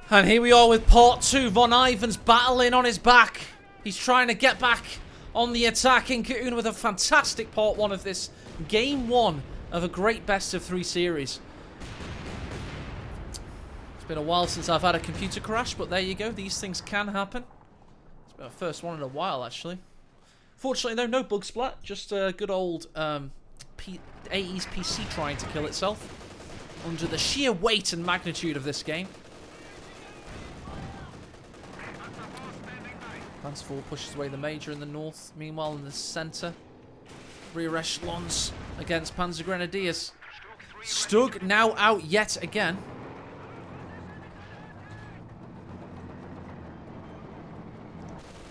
And here we are with part 2. VonIvan's battling on his back. He's trying to get back on the attack. IncaUna with a fantastic part 1 of this. Game 1 of a great best of 3 series. It's been a while since I've had a computer crash, but there you go. These things can happen. It's been our first one in a while, actually. Fortunately, though, no bug splat. Just a good old AE's PC trying to kill itself under the sheer weight and magnitude of this game. Lance 4 pushes away the Major in the north. Meanwhile, in the centre, rear echelons against Panzer Grenadiers. Stug now out yet again.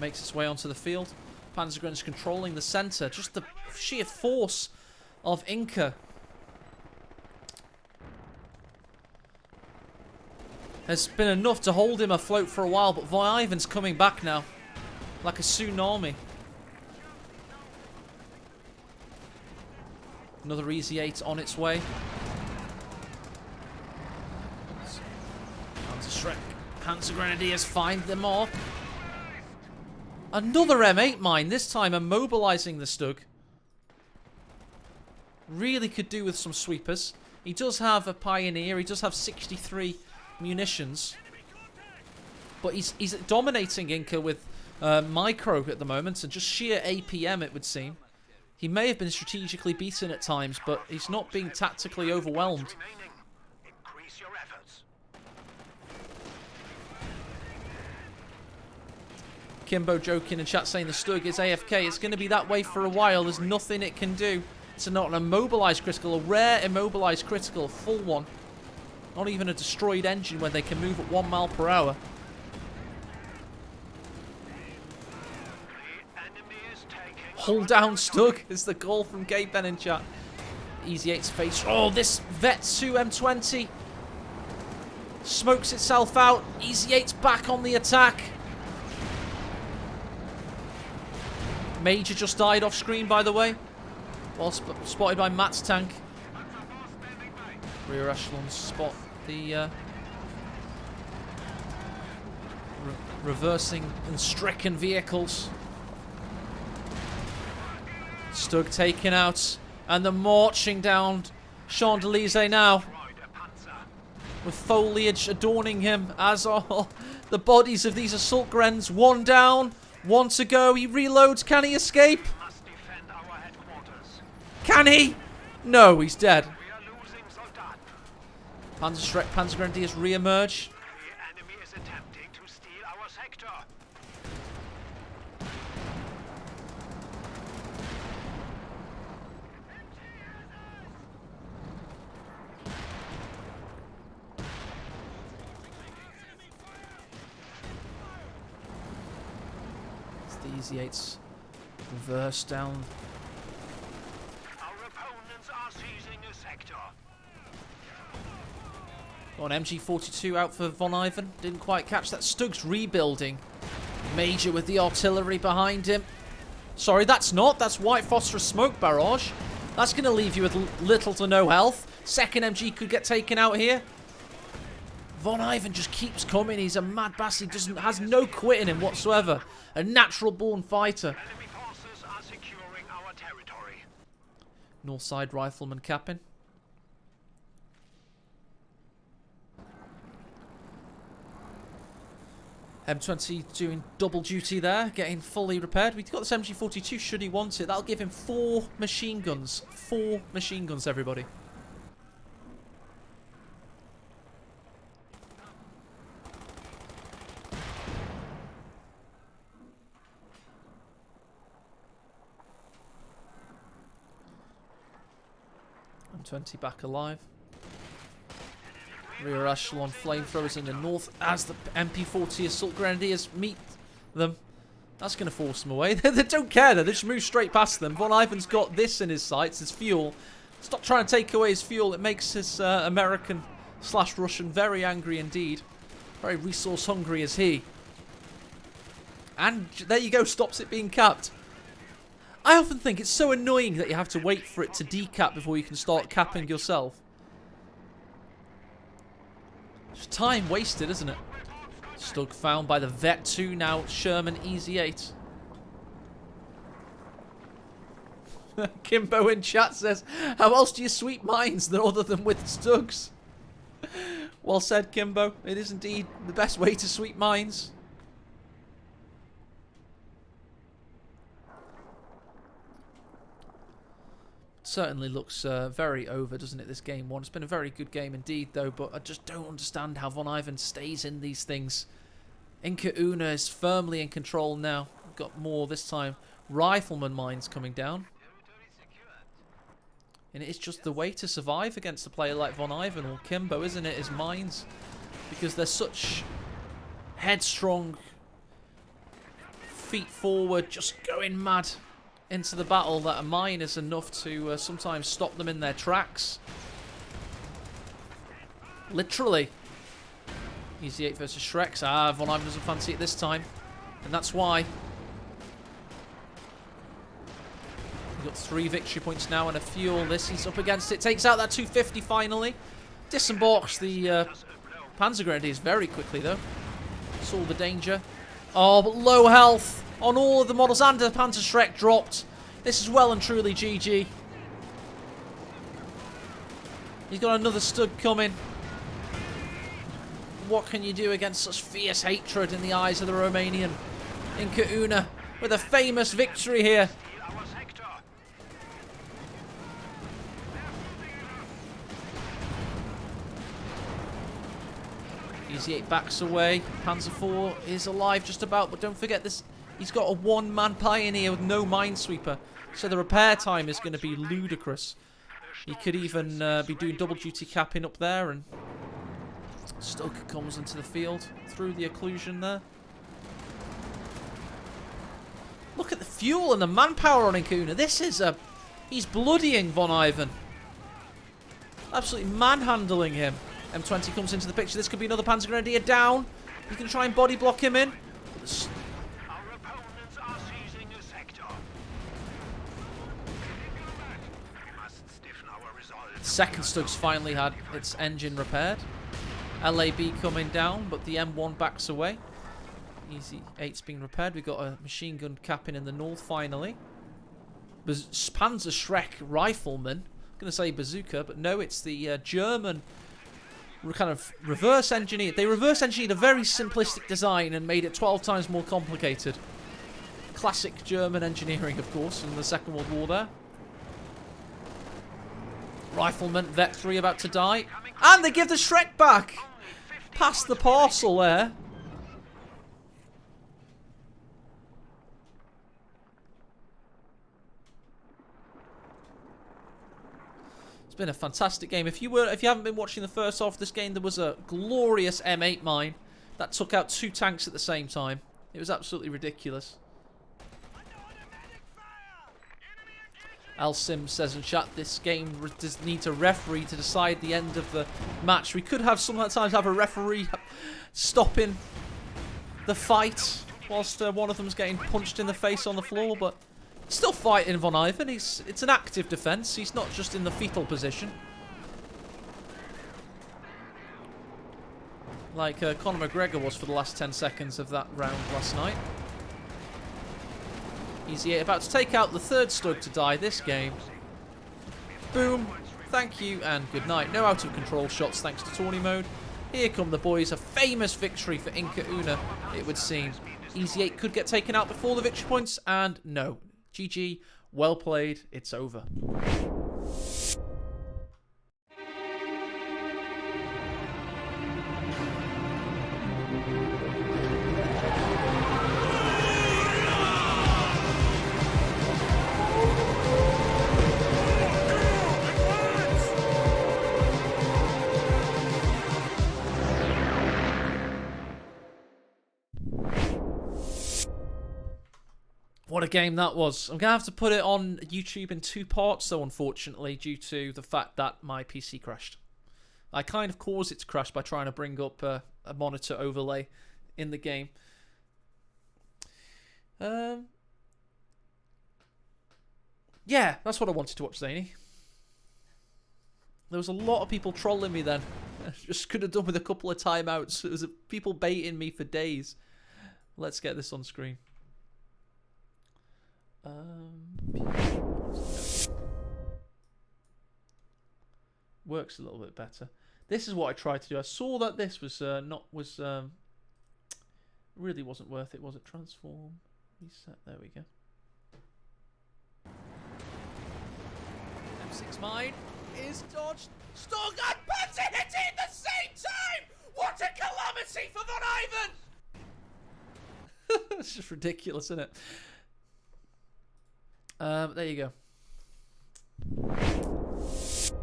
Makes its way onto the field. Panzer Grenadiers controlling the centre. Just the sheer force of Inka has been enough to hold him afloat for a while, but VonIvan's coming back now. Like a tsunami. Another Easy 8 on its way. Panzer Grenadiers find the mark. Another M8 mine, this time immobilizing the Stug. Really could do with some sweepers. He does have a Pioneer, he does have 63 munitions. But he's dominating Inka with micro at the moment, and just sheer APM, it would seem. He may have been strategically beaten at times, but he's not being tactically overwhelmed. Kimbo joking in chat saying the Stug is AFK. It's going to be that way for a while. There's nothing it can do. It's not an immobilized critical, a rare immobilized critical, a full one. Not even a destroyed engine when they can move at 1 mile per hour. Hold down Stug is the call from Gabe Ben in chat. Easy 8's face. Oh, this Vetsu M20 smokes itself out. Easy 8's back on the attack. Major just died off screen, by the way. Well spotted by Matt's tank. Rear echelons spot the reversing and stricken vehicles. Stug taken out, and they're marching down Champs-Élysées now, with foliage adorning him, as are the bodies of these assault grens. One down, one to go. He reloads. Can he escape? Can he? No, he's dead. Panzer Grenadiers re-emerge. Easy 8's reverse down. Our opponents are seizing a sector. Got an MG42 out for VonIvan. Didn't quite catch that. Stug's rebuilding. Major with the artillery behind him. Sorry, that's not. That's white phosphorus smoke barrage. That's going to leave you with little to no health. Second MG could get taken out here. VonIvan just keeps coming. He's a mad bastard. Has no quit in him whatsoever. A natural-born fighter. Enemy forces are securing our territory. North side rifleman capping. M20 doing double duty there, getting fully repaired. We've got this MG42 should he want it. That'll give him 4 machine guns. 4 machine guns, everybody. M20 back alive. Rear echelon flamethrowers in the north as the MP40 assault grenadiers meet them. That's going to force them away. They don't care though. They just move straight past them. VonIvan's got this in his sights, his fuel. Stop trying to take away his fuel. It makes his American/Russian very angry indeed. Very resource hungry is he. And there you go, stops it being capped. I often think it's so annoying that you have to wait for it to decap before you can start capping yourself. It's time wasted, isn't it? Stug found by the Vet 2 now. Sherman Easy 8. Kimbo in chat says, how else do you sweep mines other than with Stugs? Well said, Kimbo. It is indeed the best way to sweep mines. Certainly looks very over, doesn't it, this game one? It's been a very good game indeed, though, but I just don't understand how VonIvan stays in these things. IncaUna is firmly in control now. We've got more this time. Rifleman mines coming down. And it's just the way to survive against a player like VonIvan or Kimbo, isn't it, is mines. Because they're such headstrong, feet forward, just going mad into the battle, that a mine is enough to sometimes stop them in their tracks. Literally. Easy 8 versus Shreks. VonIvan doesn't fancy it this time. And that's why. We've got 3 victory points now and a fuel. This, he's up against it. Takes out that 250 finally. Disembarks the Panzer Grenadiers very quickly, though. Saw the danger. Oh, but low health on all of the models, and the Panzer Shrek dropped. This is well and truly GG. He's got another Stug coming. What can you do against such fierce hatred in the eyes of the Romanian? IncaUna with a famous victory here. Easy 8 backs away. Panzer 4 is alive just about, but don't forget this. He's got a one-man Pioneer with no Minesweeper, so the repair time is going to be ludicrous. He could even be doing double duty capping up there, and Stug comes into the field through the occlusion there. Look at the fuel and the manpower on IncaUna. This is a... He's bloodying VonIvan. Absolutely manhandling him. M20 comes into the picture. This could be another Panzer Grenadier down. You can try and body block him in. Our opponents are seizing a sector. We must stiffen our resolve. Second Stug's finally had its engine repaired. LAB coming down, but the M1 backs away. Easy 8's being repaired. We've got a machine gun capping in the north finally. Panzer Shrek rifleman. I'm going to say bazooka, but no, it's the German kind of reverse engineered. They reverse engineered a very simplistic design and made it 12 times more complicated. Classic German engineering, of course, in the Second World War there. Rifleman, Vet 3 about to die. And they give the Shrek back! Past the parcel there. It's been a fantastic game. If you haven't been watching the first half of this game, there was a glorious M8 mine that took out 2 tanks at the same time. It was absolutely ridiculous. Al Sim says in chat, this game does need a referee to decide the end of the match. We could have sometimes have a referee stopping the fight whilst one of them's getting punched in the face on the floor, but still fighting VonIvan. It's an active defense. He's not just in the fetal position. Like Conor McGregor was for the last 10 seconds of that round last night. Easy 8 about to take out the third Stug to die this game. Boom. Thank you and good night. No out of control shots thanks to tourney mode. Here come the boys. A famous victory for IncaUna, it would seem. Easy 8 could get taken out before the victory points, and no. GG, well played, it's over. What a game that was. I'm going to have to put it on YouTube in 2 parts, though, unfortunately, due to the fact that my PC crashed. I kind of caused it to crash by trying to bring up a monitor overlay in the game. Yeah, that's what I wanted to watch, Zany. There was a lot of people trolling me then Just could have done with a couple of timeouts. It was people baiting me for days. Let's get this on screen. Works a little bit better. This is what I tried to do. I saw that this was really wasn't worth it, was it? Transform, reset. There we go. M6 mine is dodged. Stog and Patsy hit it at the same time. What a calamity for VonIvan! It's just ridiculous, isn't it? There you go.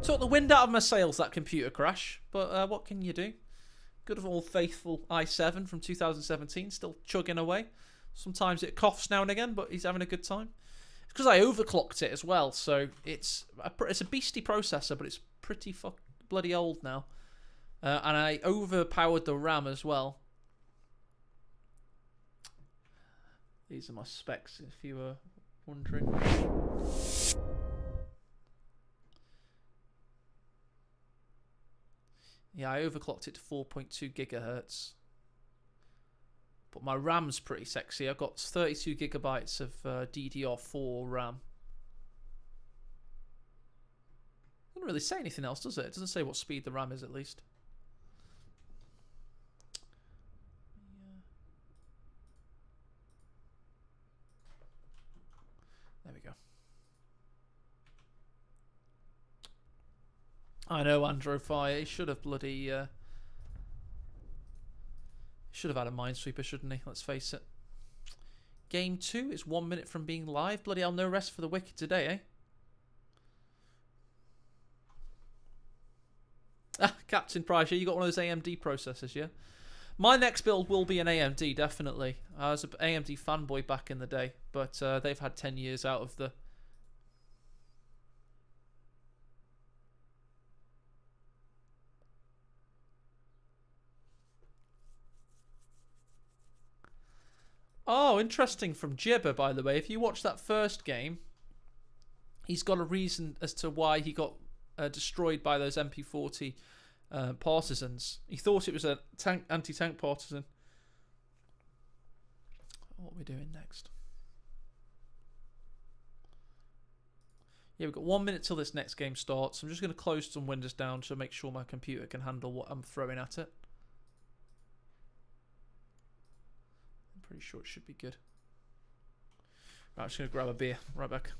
Took the wind out of my sails, that computer crash. But what can you do? Good old faithful i7 from 2017, still chugging away. Sometimes it coughs now and again, but he's having a good time. It's because I overclocked it as well, so it's a beastly processor, but it's pretty bloody old now. And I overpowered the RAM as well. These are my specs, if you were wondering. Yeah, I overclocked it to 4.2 gigahertz. But my RAM's pretty sexy. I've got 32 gigabytes of DDR4 RAM. Doesn't really say anything else, does it? It doesn't say what speed the RAM is, at least. Yeah. There we go. I know AndroFire. He should have bloody... should have had a Minesweeper, shouldn't he? Let's face it. Game 2 is 1 minute from being live. Bloody hell, no rest for the wicked today, eh? Ah, Captain Price, yeah, you got one of those AMD processors, yeah? My next build will be an AMD, definitely. I was an AMD fanboy back in the day, but they've had 10 years out of the... Oh, interesting from Jibber, by the way. If you watch that first game, he's got a reason as to why he got destroyed by those MP40 partisans. He thought it was a anti-tank partisan. What are we doing next? Yeah, we've got 1 minute till this next game starts. I'm just going to close some windows down to make sure my computer can handle what I'm throwing at it. Pretty sure it should be good. Right, I'm just going to grab a beer. Right back.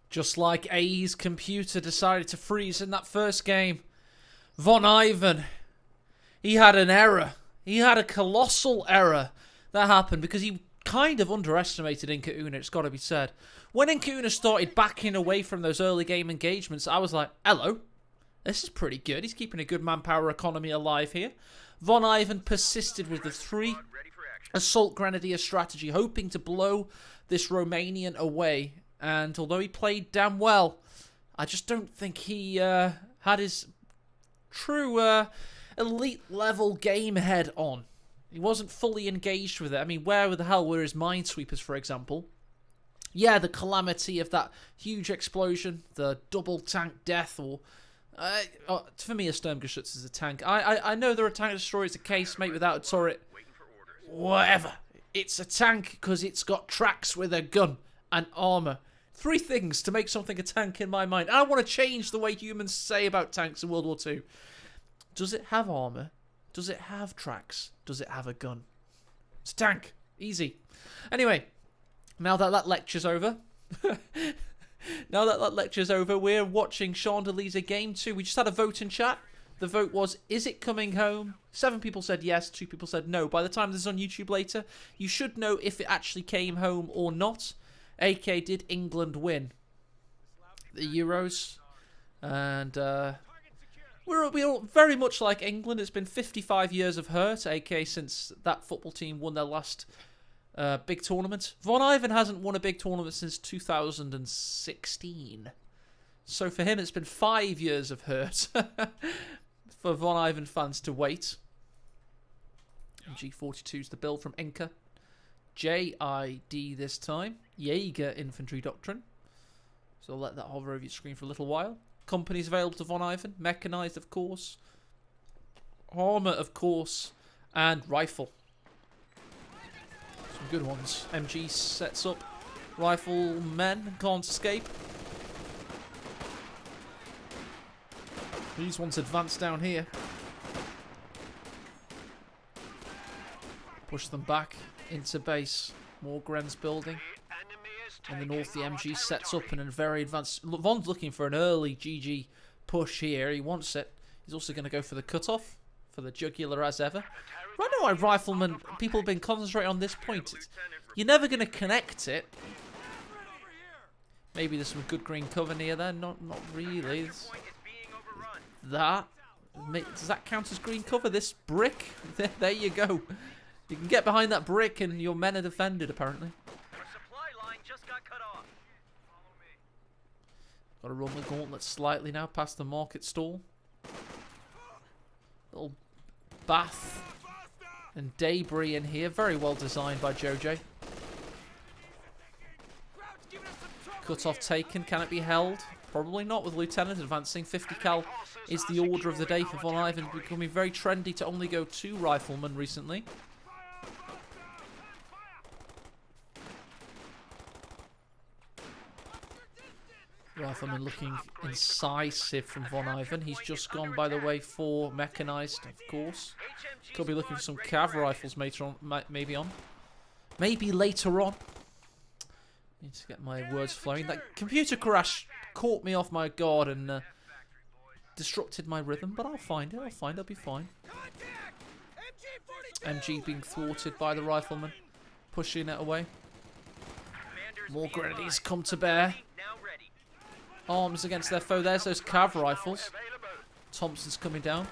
Just like AE's computer decided to freeze in that first game. VonIvan, he had an error. He had a colossal error that happened because he kind of underestimated IncaUna, it's got to be said. When IncaUna started backing away from those early game engagements, I was like, hello, this is pretty good. He's keeping a good manpower economy alive here. VonIvan persisted with the 3 assault grenadier strategy, hoping to blow this Romanian away. And although he played damn well, I just don't think he had his true elite level game head on. He wasn't fully engaged with it. I mean, where the hell were his minesweepers, for example? Yeah, the calamity of that huge explosion, the double tank death, or for me, a Sturmgeschütz is a tank. I know they're a tank destroyer. It's a casemate without a turret. Whatever. It's a tank because it's got tracks with a gun and armor. 3 things to make something a tank in my mind. I want to change the way humans say about tanks in World War II. Does it have armor? Does it have tracks? Does it have a gun? It's a tank. Easy. Anyway, now that that lecture's over, we're watching Chandelier Game 2. We just had a vote in chat. The vote was, is it coming home? 7 people said yes, 2 people said no. By the time this is on YouTube later, you should know if it actually came home or not. AK, did England win the Euros? And we're very much like England. It's been 55 years of hurt, AK, since that football team won their last big tournament. VonIvan hasn't won a big tournament since 2016. So for him, it's been 5 years of hurt for VonIvan fans to wait. G42 is the build from Inka. JID this time. Jaeger Infantry Doctrine. So I'll let that hover over your screen for a little while. Companies available to VonIvan. Mechanized, of course. Armor, of course. And rifle. Some good ones. MG sets up. Riflemen can't escape. These ones advance down here. Push them back into base. More Gren's building. In the north, the MG sets up in a very advanced... Von's looking for an early GG push here. He wants it. He's also going to go for the cutoff. For the jugular as ever. Right now, riflemen, people have been concentrating on this point. You're never going to connect it. Maybe there's some good green cover near there. Not really. That. Does that count as green cover? This brick? There you go. You can get behind that brick and your men are defended, apparently. Got to run the gauntlet slightly now past the market stall. Little bath and debris in here. Very well designed by JoJ. Cut off taken. Can it be held? Probably not with Lieutenant advancing. 50 cal is the order of the day for VonIvan. Becoming very trendy to only go 2 riflemen recently. Rifleman looking incisive from VonIvan. He's just gone, by the way, for mechanized, of course. Could be looking for some cav rifles later on, maybe later on. Need to get my words flowing. That computer crash caught me off my guard and disrupted my rhythm, but I'll find it. I'll be fine. MG being thwarted by the rifleman, pushing it away. More grenadiers come to bear. Arms against their foe. There's those cav rifles. Thompson's coming down.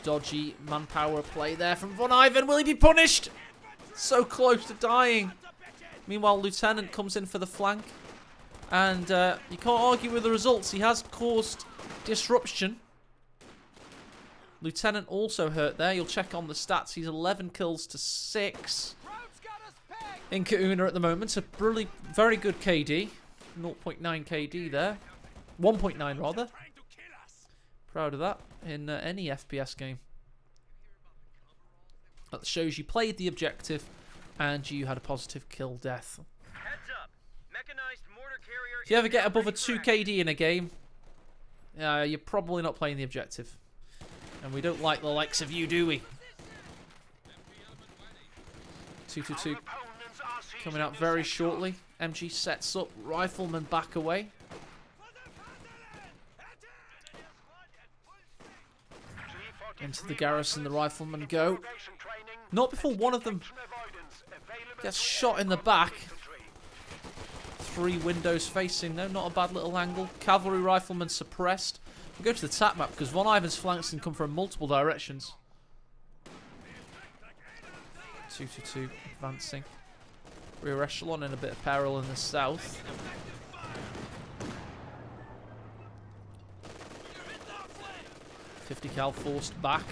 Dodgy manpower play there from VonIvan. Will he be punished? So close to dying. Meanwhile, Lieutenant comes in for the flank. And you can't argue with the results. He has caused disruption. Lieutenant also hurt there. You'll check on the stats. He's 11 kills to 6. IncaUna at the moment, a really very good KD. 0.9 KD there. 1.9 rather. Proud of that in any FPS game. That shows you played the objective and you had a positive kill death. If you ever get above a 2 KD in a game, you're probably not playing the objective. And we don't like the likes of you, do we? 222. coming out very shortly. MG sets up. Riflemen back away. Into the garrison, the riflemen go. Not before one of them gets shot in the back. 3 windows facing, though. Not a bad little angle. Cavalry riflemen suppressed. We'll go to the tap map because VonIvan's flanks can come from multiple directions. 2-2 advancing. Rear echelon in a bit of peril in the south. .50 cal forced back.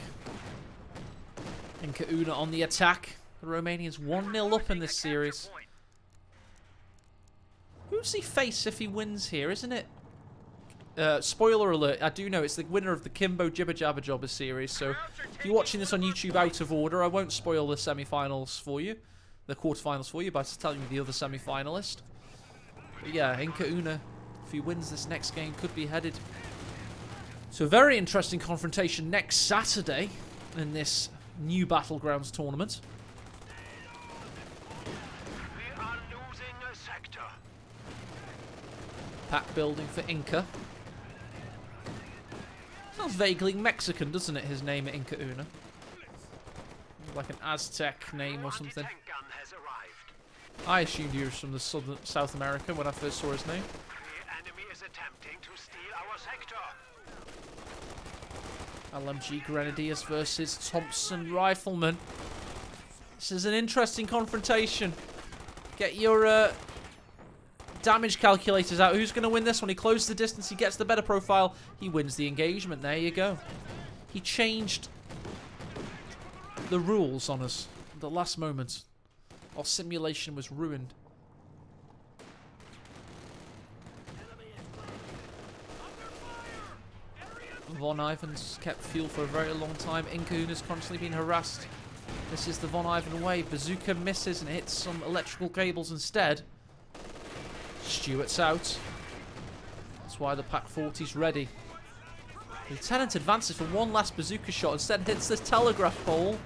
IncaUna on the attack. The Romanians 1-0 up in this series. Who does he face if he wins here, isn't it? Spoiler alert, I do know it's the winner of the Kimbo Jibber Jabber Jobber series, so if you're watching this on YouTube out of order, I won't spoil the semi-finals for you, the quarterfinals for you, by telling you the other semi-finalist. But yeah, IncaUna, if he wins this next game, could be headed to a very interesting confrontation next Saturday in this new Battlegrounds tournament. We are losing a sector. Pack building for Inka. Sounds vaguely Mexican, doesn't it, his name at IncaUna? Like an Aztec name or something. Tank gun has arrived. I assumed he was from the South America when I first saw his name. The enemy is attempting to steal our sector. LMG Grenadiers versus Thompson Riflemen. This is an interesting confrontation. Get your damage calculators out. Who's going to win this one? He closes the distance. He gets the better profile. He wins the engagement. There you go. He changed the rules on us at the last moment. Our simulation was ruined. VonIvan's kept fuel for a very long time. IncaUna's constantly been harassed. This is the VonIvan way. Bazooka misses and hits some electrical cables instead. Stuart's out. That's why the Pack 40's ready. Lieutenant advances for one last bazooka shot. Instead hits this telegraph pole.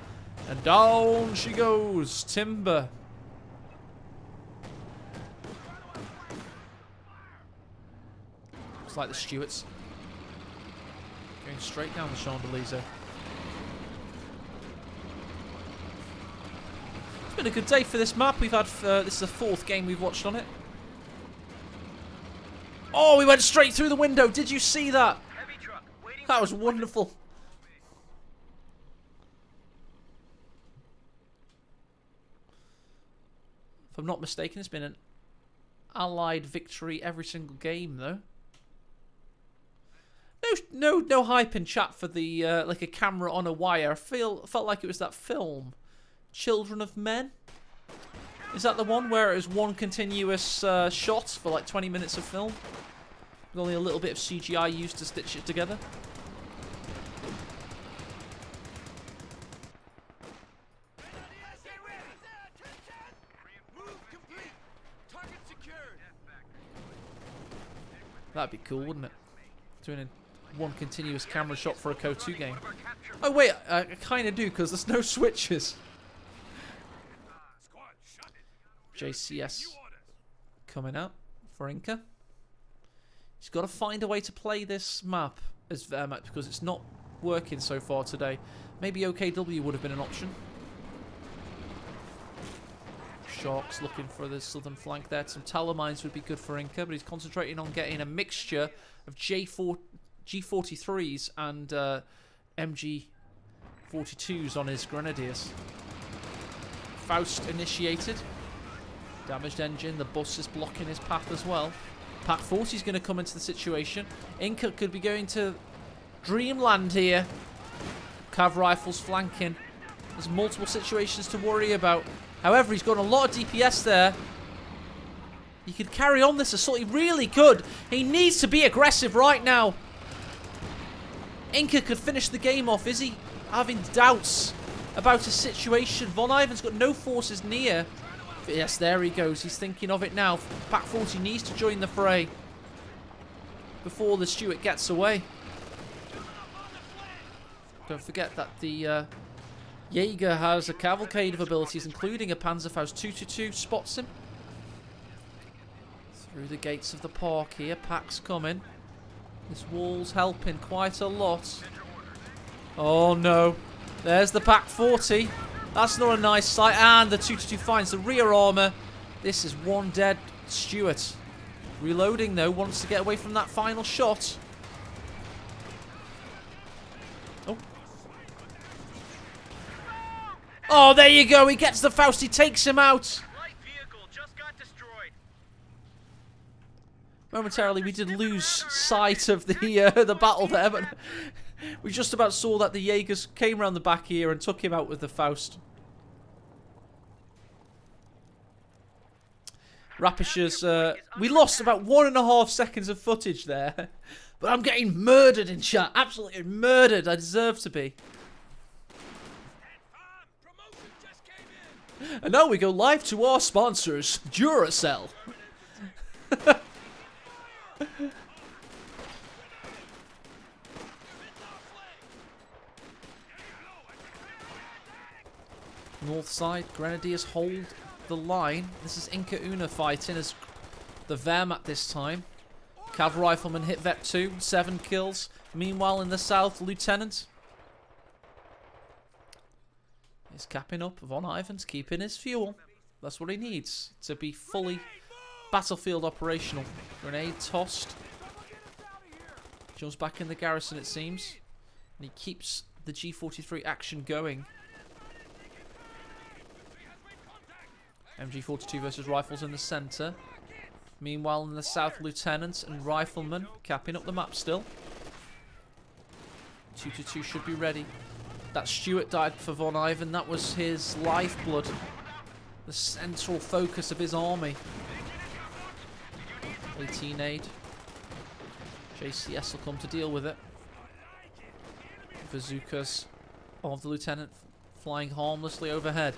And down she goes. Timber. Looks like the Stuarts going straight down the Champs-Élysées. It's been a good day for this map. We've had this is the 4th game we've watched on it. Oh, we went straight through the window. Did you see that? That was wonderful. If I'm not mistaken, it's been an Allied victory every single game, though. No hype in chat for the like a camera on a wire. Felt like it was that film, Children of Men. Is that the one where it was one continuous shot for like 20 minutes of film? With only a little bit of CGI used to stitch it together. That'd be cool, wouldn't it? Doing one continuous camera shot for a CO2 game. Oh wait, I kind of do because there's no switches. JCS coming out for Inka. He's got to find a way to play this map as Wehrmacht because it's not working so far today. Maybe OKW would have been an option. Sharks looking for the southern flank there. Some Tower mines would be good for Inka, but he's concentrating on getting a mixture of G43s and MG42s on his Grenadiers. Faust initiated. Damaged engine. The bus is blocking his path as well. Pack 40 is going to come into the situation. Inka could be going to Dreamland here. Cav rifles flanking. There's multiple situations to worry about. However, he's got a lot of DPS there. He could carry on this assault. He really could. He needs to be aggressive right now. Inka could finish the game off. Is he having doubts about his situation? VonIvan's got no forces near. But yes, there he goes. He's thinking of it now. Pack 40 needs to join the fray before the Stuart gets away. Don't forget that the Jaeger has a cavalcade of abilities, including a Panzerfaust 222. Spots him. Through the gates of the park here. Pack's coming. This wall's helping quite a lot. Oh no. There's the Pack 40. That's not a nice sight. And the 222 finds the rear armor. This is one dead Stuart. Reloading though. Wants to get away from that final shot. Oh. Oh, there you go. He gets the Faust. He takes him out. Light vehicle just got destroyed. Momentarily, we did lose sight of the battle there, but we just about saw that the Jaegers came around the back here and took him out with the Faust. Rapishers, we lost about 1.5 seconds of footage there, but I'm getting murdered in chat. Absolutely murdered. I deserve to be. And now we go live to our sponsors, Duracell. North side, Grenadiers hold the line. This is IncaUna fighting as the Wehrmacht this time. Cav Rifleman hit Vet 2, 7 kills. Meanwhile in the south, Lieutenant is capping up. VonIvan's keeping his fuel. That's what he needs to be fully battlefield operational. Grenade tossed. Jumps back in the garrison it seems. And he keeps the G43 action going. MG42 versus Rifles in the centre. Meanwhile in the south, Lieutenant and Rifleman capping up the map still. 222 should be ready. That Stuart died for VonIvan. That was his lifeblood. The central focus of his army. 18 aid. JCS will come to deal with it. Bazookas of the Lieutenant flying harmlessly overhead.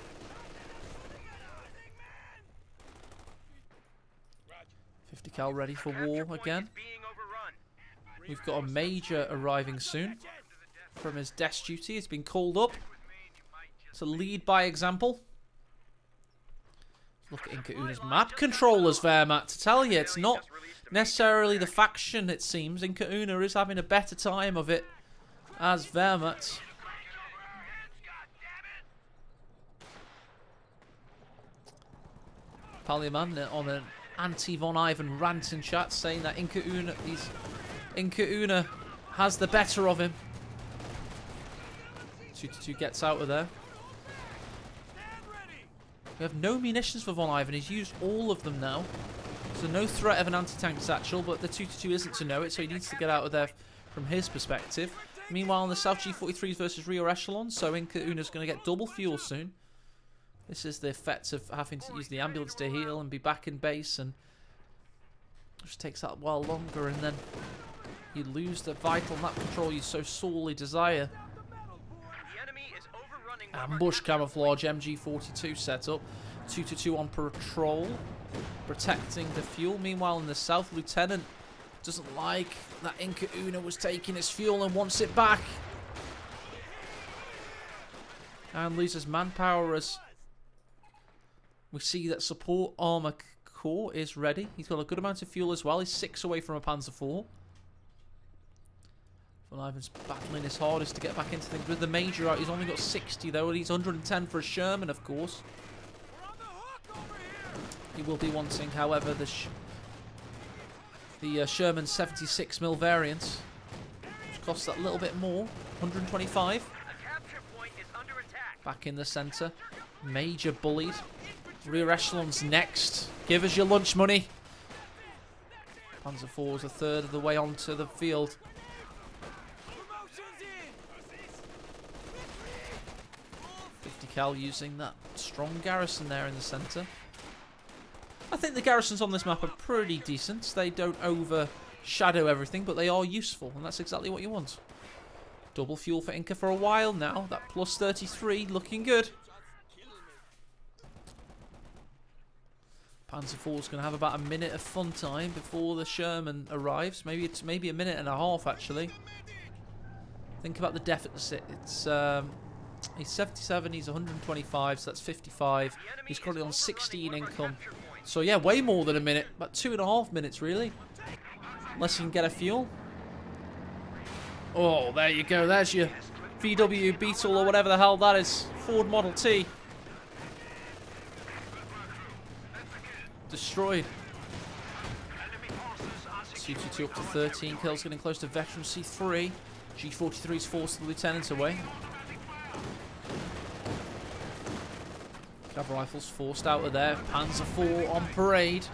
Cal ready for war again. We've got a Major arriving soon from his desk duty. He's been called up to lead by example. Look at IncaUna's map controllers, Wehrmacht. To tell you, it's not necessarily the faction, it seems. IncaUna is having a better time of it as Wehrmacht. Palliman on an anti-VonIvan rant in chat saying that IncaUna has the better of him. 222 gets out of there. We have no munitions for VonIvan. He's used all of them now. So no threat of an anti-tank satchel, but the 222 isn't to know it, so he needs to get out of there from his perspective. Meanwhile, in the south, G43s versus rear echelon, so IncaUna's going to get double fuel soon. This is the effect of having to use the ambulance to heal and be back in base, and it just takes that a while longer, and then you lose the vital map control you so sorely desire. Ambush camouflage, MG42 setup. 222 on patrol, protecting the fuel. Meanwhile, in the south, Lieutenant doesn't like that IncaUna was taking his fuel and wants it back. And loses manpower as we see that support armor core is ready. He's got a good amount of fuel as well. He's 6 away from a Panzer IV. VonIvan's battling his hardest to get back into things. With the Major out, he's only got 60 though, and he's 110 for a Sherman, of course. He will be wanting, however, the Sherman 76mm variant, which costs that little bit more, 125. Back in the centre, Major bullied. Rear echelon's next. Give us your lunch money. Panzer IV's a third of the way onto the field. Cal using that strong garrison there in the centre. I think the garrisons on this map are pretty decent. They don't overshadow everything, but they are useful, and that's exactly what you want. Double fuel for Inka for a while now. That plus 33 looking good. Panzer IV's going to have about a minute of fun time before the Sherman arrives. Maybe it's a minute and a half actually. Think about the deficit. It's He's 77, he's 125, so that's 55. He's currently on 16 income. So yeah, way more than a minute. About 2.5 minutes, really. Unless you can get a fuel. Oh, there you go. There's your VW Beetle or whatever the hell that is. Ford Model T. Destroyed. C22 up to 13 kills, getting close to veteran C3. G43's forced the lieutenant away. Cav rifles forced out of there. Panzer IV on parade.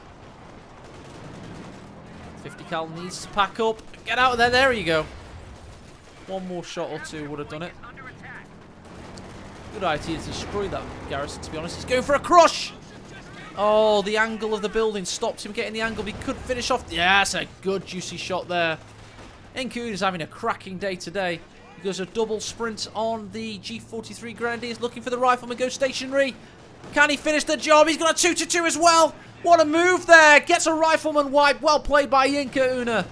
50 cal needs to pack up. Get out of there. There you go. One more shot or two would have done it. Good idea to destroy that garrison, to be honest. He's going for a crush. Oh, the angle of the building stopped him getting the angle. He could finish off. Yeah, that's a good juicy shot there. IncaUna is having a cracking day today. He goes a double sprint on the G43 Grenadiers, looking for the rifleman. Go stationary. Can he finish the job? He's got a 2-2 as well. What a move there. Gets a rifleman wipe. Well played by IncaUna.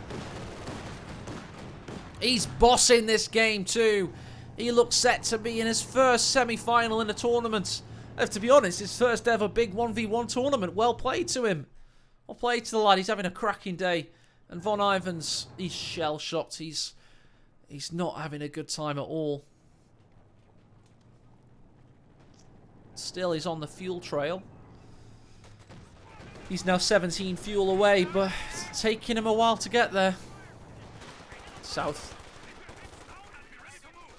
He's bossing this game too. He looks set to be in his first semi-final in the tournament. To be honest, his first ever big 1v1 tournament. Well played to him. Well played to the lad. He's having a cracking day. And VonIvan's, he's shell-shocked. He's not having a good time at all. Still, he's on the fuel trail. He's now 17 fuel away, but it's taking him a while to get there. South.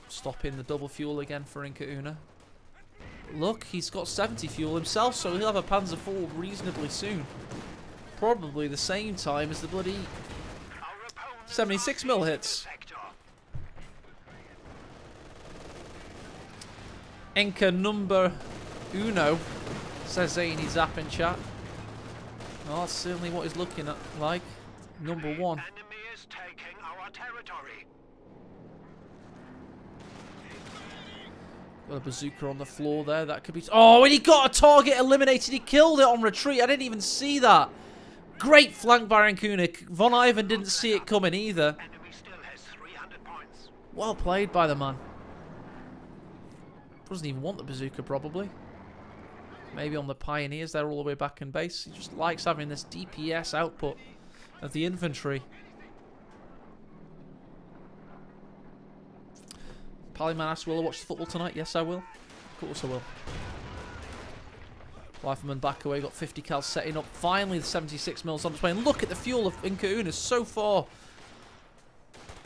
Stopping the double fuel again for IncaUna. Look, he's got 70 fuel himself, so he'll have a Panzer IV reasonably soon. Probably the same time as the bloody 76mm hits. Inka number uno, says Zany Zap in chat. Well, that's certainly what he's looking at, like. Number one. Enemy is taking our territory. Got a bazooka on the floor there. That could be... Oh, and he got a target eliminated. He killed it on retreat. I didn't even see that. Great flank by IncaUna. VonIvan didn't see it coming either. Enemy still has 300 points. Well played by the man. Doesn't even want the bazooka, probably. Maybe on the Pioneers, they're all the way back in base. He just likes having this DPS output of the infantry. Pallyman asks, will I watch the football tonight? Yes, I will. Of course I will. Rifleman back away, got 50 cal setting up. Finally, the 76mm on display. And look at the fuel of IncaUna so far.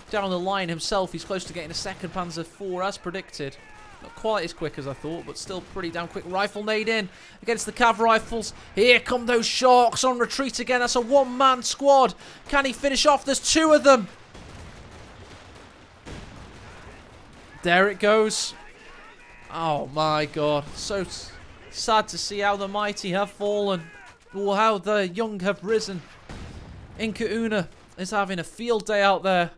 Down the line himself, he's close to getting a second Panzer IV as predicted. Not quite as quick as I thought, but still pretty damn quick. Rifle nade in against the Cav rifles. Here come those Sharks on retreat again. That's a one-man squad. Can he finish off? There's two of them. There it goes. Oh my god. So sad to see how the mighty have fallen. Or how the young have risen. IncaUna is having a field day out there.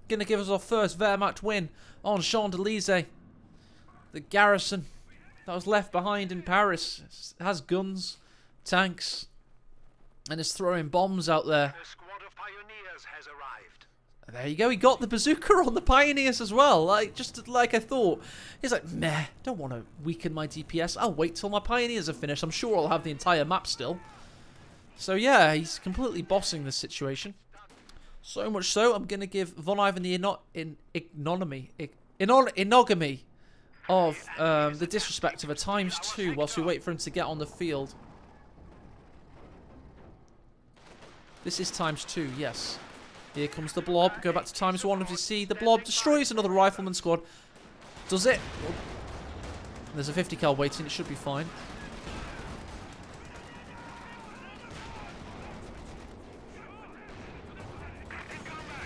Gonna give us our first Wehrmacht win on Champs-Élysées. The garrison that was left behind in Paris has guns, tanks, and is throwing bombs out there. A squad of pioneers has arrived. There you go. He got the bazooka on the Pioneers as well. Like, just like I thought. He's like, meh, don't want to weaken my DPS. I'll wait till my Pioneers are finished. I'm sure I'll have the entire map still. So yeah, he's completely bossing this situation. So much so, I'm going to give VonIvan the enogamy of the disrespect of a ×2 whilst we wait for him to get on the field. This is ×2, yes. Here comes the blob. Go back to ×1 as you see. The blob destroys another rifleman squad. Does it? There's a 50 cal waiting. It should be fine.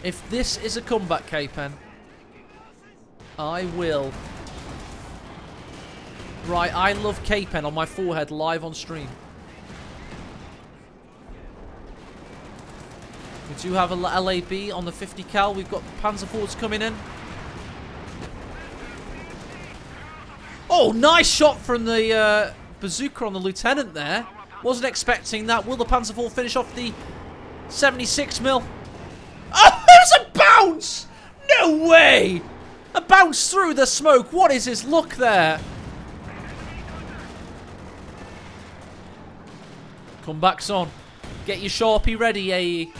If this is a comeback, K-Pen, I will. Right, I love K-Pen on my forehead live on stream. We do have a LAB on the 50 cal. We've got Panzer IVs coming in. Oh, nice shot from the bazooka on the lieutenant there. Wasn't expecting that. Will the Panzer IV finish off the 76mm? Oh, it was a bounce! No way! And bounce through the smoke. What is his luck there? Comeback's on. Get your Sharpie ready, AE.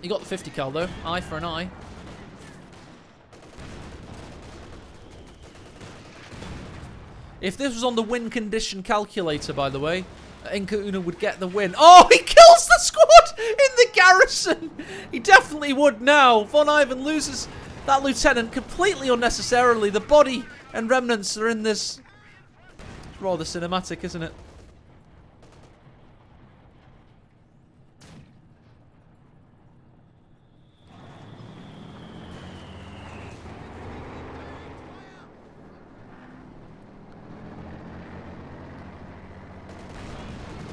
He got the 50 cal though. Eye for an eye. If this was on the win condition calculator, by the way, IncaUna would get the win. Oh, he kills the squad in the garrison. He definitely would now. VonIvan loses that lieutenant completely unnecessarily. The body and remnants are in this. It's rather cinematic, isn't it?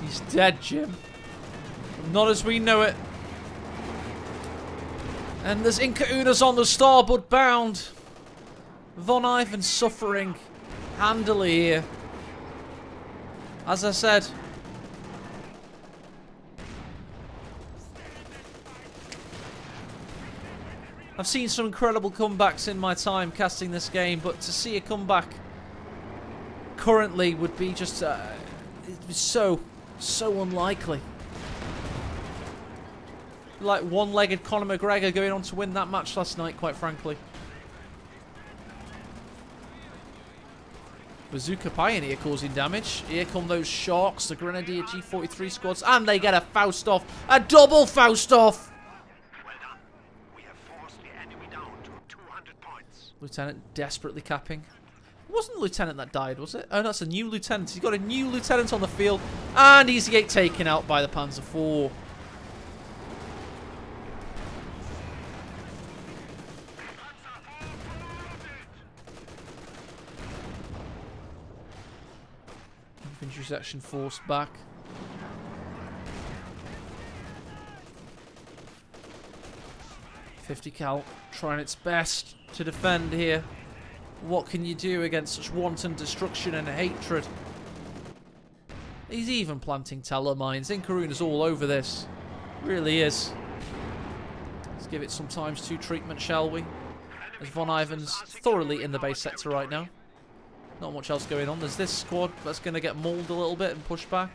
He's dead, Jim. Not as we know it. And there's IncaUna's on the starboard bound. VonIvan suffering handily here. As I said. I've seen some incredible comebacks in my time casting this game, but to see a comeback currently would be just so unlikely. Like one-legged Conor McGregor going on to win that match last night, quite frankly. Bazooka Pioneer causing damage. Here come those Sharks, the Grenadier G43 squads, and they get a Faust off. A double Faust off! Well done. We have forced the enemy down to 200 points. Lieutenant desperately capping. It wasn't the lieutenant that died, was it? Oh, that's a new lieutenant. He's got a new lieutenant on the field. And Easy Gate taken out by the Panzer IV. Infantry section forced back. .50 cal trying its best to defend here. What can you do against such wanton destruction and hatred? He's even planting telemines. IncaUna's all over this. Really is. Let's give it some times 2 treatment, shall we? As VonIvan's thoroughly in the base sector right now. Not much else going on. There's this squad that's going to get mauled a little bit and pushed back.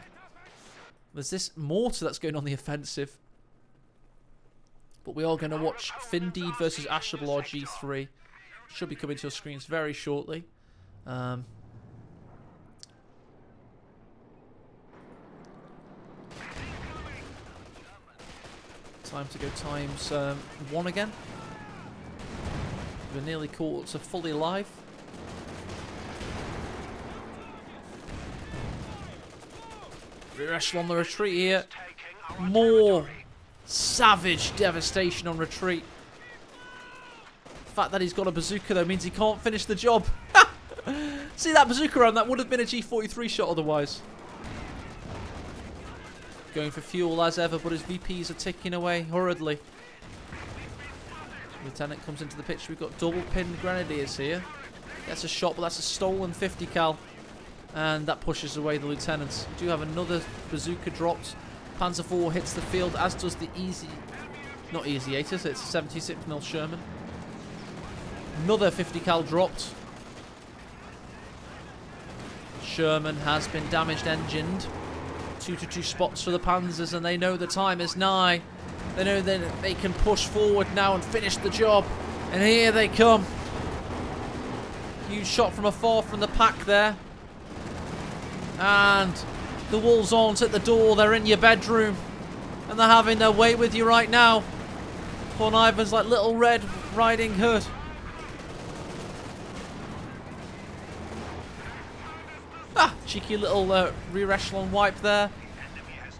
There's this mortar that's going on the offensive. But we are going to watch Findeed versus Ashablar G3. Should be coming to your screens very shortly. Time to go times 1 again. We're nearly caught to fully live. Rear echelon the retreat here. More savage devastation on retreat. The fact that he's got a bazooka though means he can't finish the job. See that bazooka round? That would have been a G43 shot otherwise. Going for fuel as ever, but his VPs are ticking away hurriedly. Lieutenant comes into the pitch. We've got double pinned grenadiers here. That's a shot, but that's a stolen 50 cal. And that pushes away the lieutenants. We do have another bazooka dropped. Panzer IV hits the field, as does the not Easy 8, it's a 76mm Sherman. Another 50 cal dropped. Sherman has been damaged engined. 2-2 spots for the Panzers, and they know the time is nigh. They know that they can push forward now and finish the job. And here they come. Huge shot from afar from the pack there. And the wolves aren't at the door, they're in your bedroom. And they're having their way with you right now. VonIvan's like Little Red Riding Hood. Cheeky little rear echelon wipe there.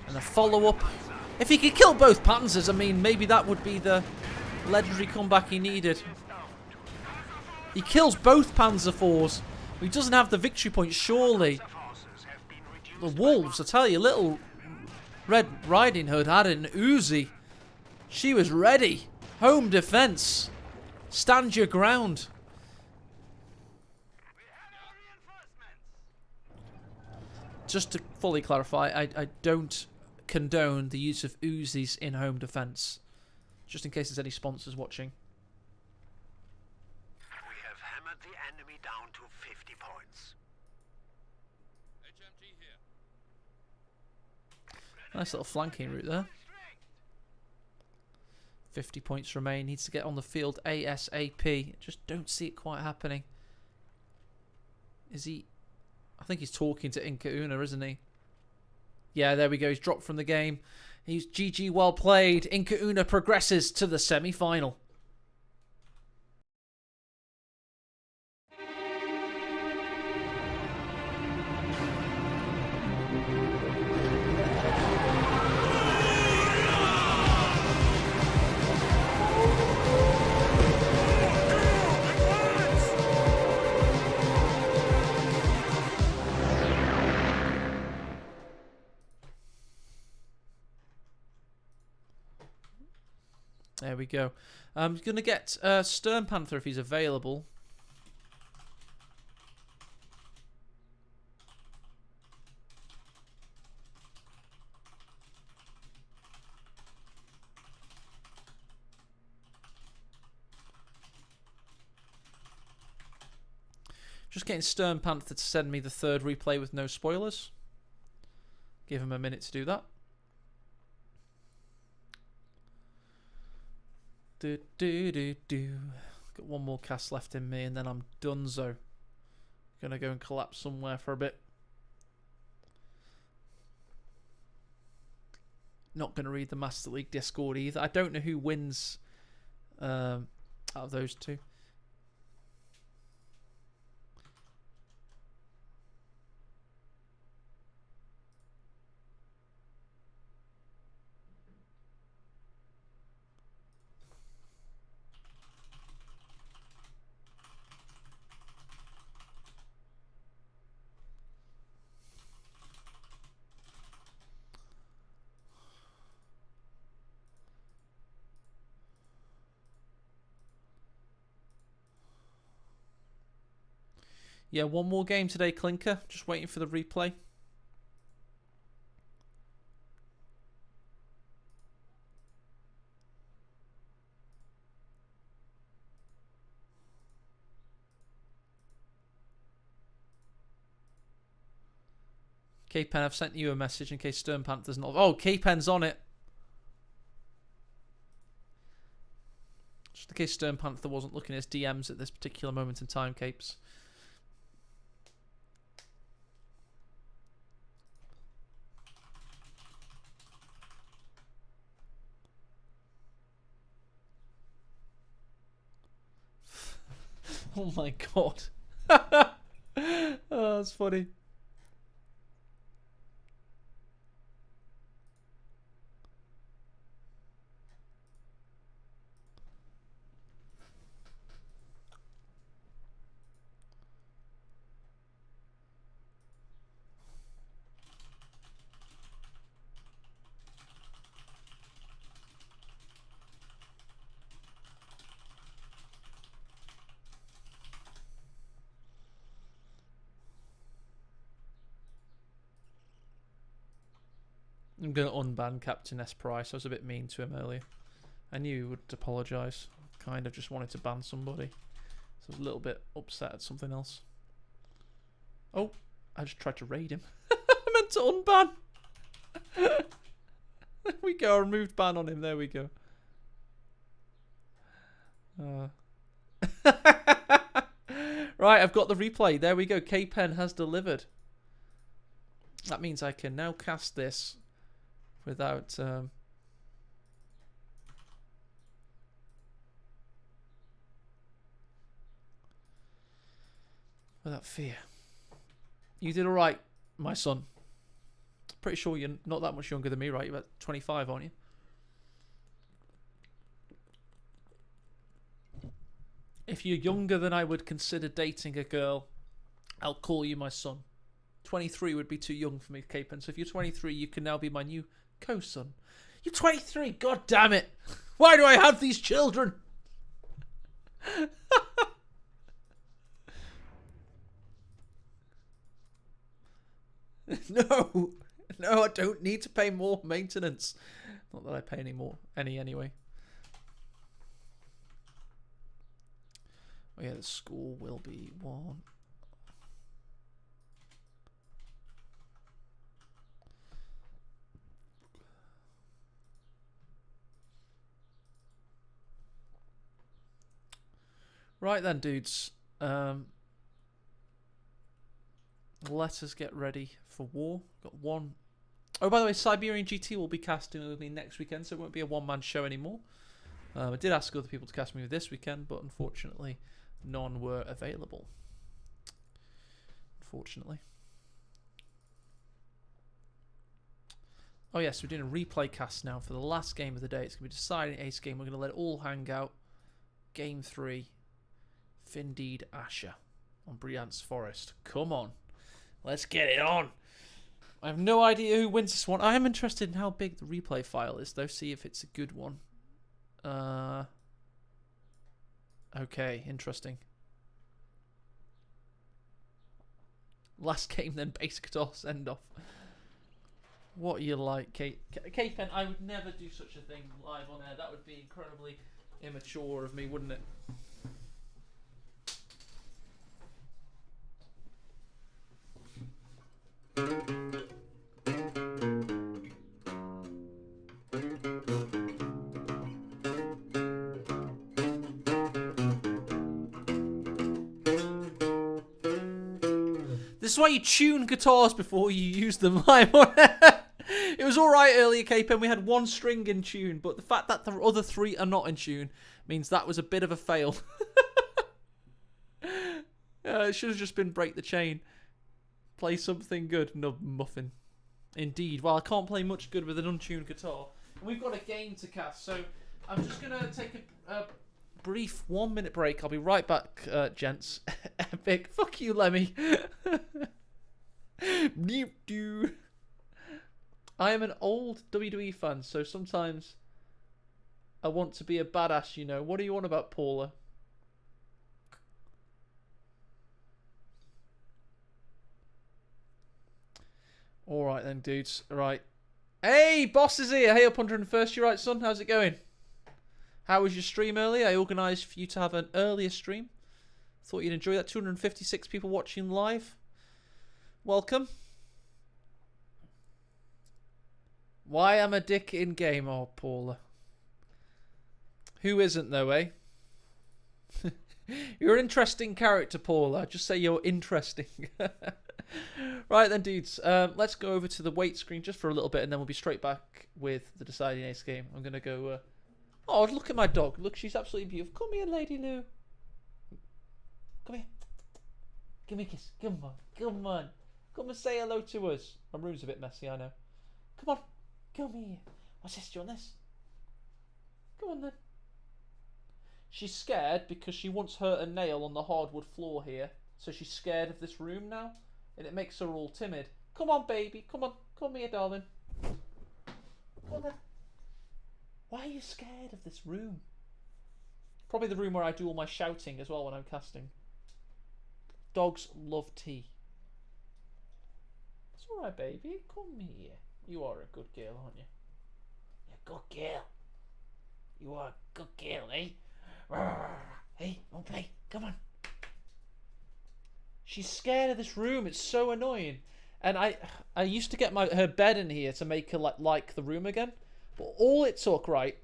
And a follow-up. If he could kill both Panzers, I mean, maybe that would be the legendary comeback he needed. He kills both Panzer IVs. He doesn't have the victory point, surely. The wolves, I tell you, Little Red Riding Hood had an Uzi. She was ready. Home defense. Stand your ground. Just to fully clarify, I don't condone the use of Uzis in home defense. Just in case there's any sponsors watching. We have hammered the enemy down to 50 points. HMG here. Nice little flanking route there. 50 points remain. Needs to get on the field ASAP. Just don't see it quite happening. Is he... I think he's talking to IncaUna, isn't he? Yeah, there we go. He's dropped from the game. He's GG, well played. IncaUna progresses to the semi-final. There we go. I'm going to get Stern Panther if he's available. Just getting Stern Panther to send me the third replay with no spoilers. Give him a minute to do that. Got one more cast left in me and then I'm donezo. Gonna go and collapse somewhere for a bit. Not gonna read the Master League Discord either. I don't know who wins out of those two. Yeah, one more game today, Clinker. Just waiting for the replay. K-Pen, I've sent you a message in case Stern Panther's not... Oh, K-Pen's on it. Just in case Stern Panther wasn't looking at his DMs at this particular moment in time, Capes. Oh my god. Oh, that's funny. I'm going to unban Captain S. Price. I was a bit mean to him earlier. I knew he would apologise. Kind of just wanted to ban somebody. So I was a little bit upset at something else. Oh, I just tried to raid him. I meant to unban. There we go. I removed ban on him. There we go. Right, I've got the replay. There we go. K-Pen has delivered. That means I can now cast this without without fear. You did all right, my son. Pretty sure you're not that much younger than me, right? You're about 25, aren't you? If you're younger than I would consider dating a girl, I'll call you my son. 23 would be too young for me, Capen. So if you're 23, you can now be my new co-son. You're 23, god damn it! Why do I have these children? No, I don't need to pay more maintenance. Not that I pay any anyway. Oh yeah, the score will be 1. Right then, dudes. Let us get ready for war. Got one. Oh, by the way, Siberian GT will be casting with me next weekend, so it won't be a one-man show anymore. I did ask other people to cast me with this weekend, but unfortunately, none were available. Unfortunately. Oh yes, we're doing a replay cast now for the last game of the day. It's going to be deciding ace game. We're going to let it all hang out. Game 3. Findeed Asher on Briance's Forest. Come on. Let's get it on. I have no idea who wins this one. I am interested in how big the replay file is, though. See if it's a good one. Okay, interesting. Last game, then basic toss, send off. What you like, Kate? Kate-Pen, I would never do such a thing live on air. That would be incredibly immature of me, wouldn't it? This is why you tune guitars before you use them live on air. It was alright earlier, K-Pen. We had one string in tune, but the fact that the other 3 are not in tune means that was a bit of a fail. It should have just been break the chain. Play something good. No, muffin. Indeed. Well, I can't play much good with an untuned guitar. And we've got a game to cast, so I'm just going to take a brief 1-minute break. I'll be right back, gents. Epic. Fuck you, Lemmy. I am an old WWE fan, so sometimes I want to be a badass, you know. What do you want about Paula? Alright then, dudes. Right. Hey, boss is here. Hey, up 101st. You right, son? How's it going? How was your stream earlier? I organised for you to have an earlier stream. Thought you'd enjoy that. 256 people watching live. Welcome. Why am a dick in game? Oh, Paula. Who isn't, though, eh? You're an interesting character, Paula. Just say you're interesting. Right then, dudes. Let's go over to the wait screen just for a little bit, and then we'll be straight back with the deciding ace game. I'm going to go... Oh, look at my dog. Look, she's absolutely beautiful. Come here, Lady Lou. Come here. Give me a kiss. Come on. Come on. Come and say hello to us. My room's a bit messy, I know. Come on. Come here. What's this? Do you want this? Come on, then. She's scared because she once hurt a nail on the hardwood floor here. So she's scared of this room now. And it makes her all timid. Come on, baby. Come on. Come here, darling. Come on, then. Why are you scared of this room? Probably the room where I do all my shouting as well when I'm casting. Dogs love tea. It's alright, baby. Come here. You are a good girl, aren't you? You're a good girl. You are a good girl, eh? Hey, don't play. Come on. She's scared of this room. It's so annoying. And I used to get her bed in here to make her like the room again. But all it took, right,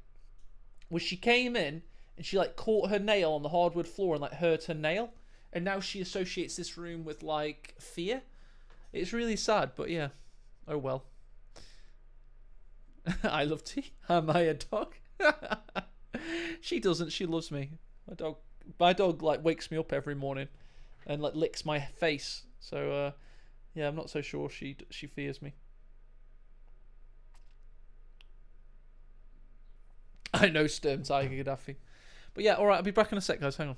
was she came in and she caught her nail on the hardwood floor and hurt her nail. And now she associates this room with fear. It's really sad, but yeah. Oh well. I love tea. Am I a dog? She doesn't. She loves me. My dog wakes me up every morning and licks my face. So yeah, I'm not so sure she fears me. I know, Stern Tiger Gaddafi. But yeah, alright, I'll be back in a sec, guys. Hang on.